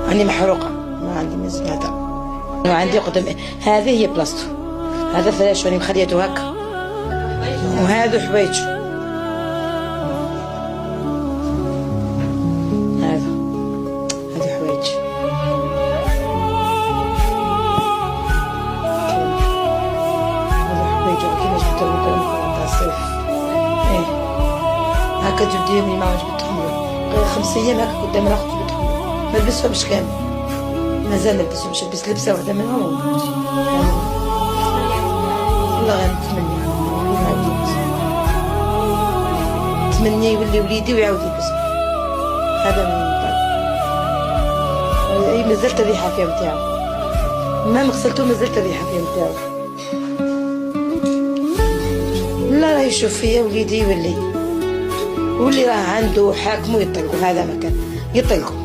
راني محروقة، ما عندي مازال هذا. وعندي قدام هذه هي بلاصتو، هذا فراش راني مخليته هكا، وهذو حوايجو، هذو حوايج. هذا حوايجو كيما جبتهم تاع الصيف. ايه هكا جبديهم لي ما جبتهم غير 5 أيام هكا قدام الاخت جبتهم، ما لبسهمش كامل، مازال ما لبسهمش، لبس لبسه وحده منهم. والله غنتمنى نتمنى يولي وليدي ويعاود يلبس هذا من بعد. اي مازالت الريحه فيها نتاعو، ما غسلتو مازالت الريحه فيها نتاعو. لا راه يشوف فيا وليدي يولي راه عنده حاكمو يطلقوا، هذا ما كان يطلقوا.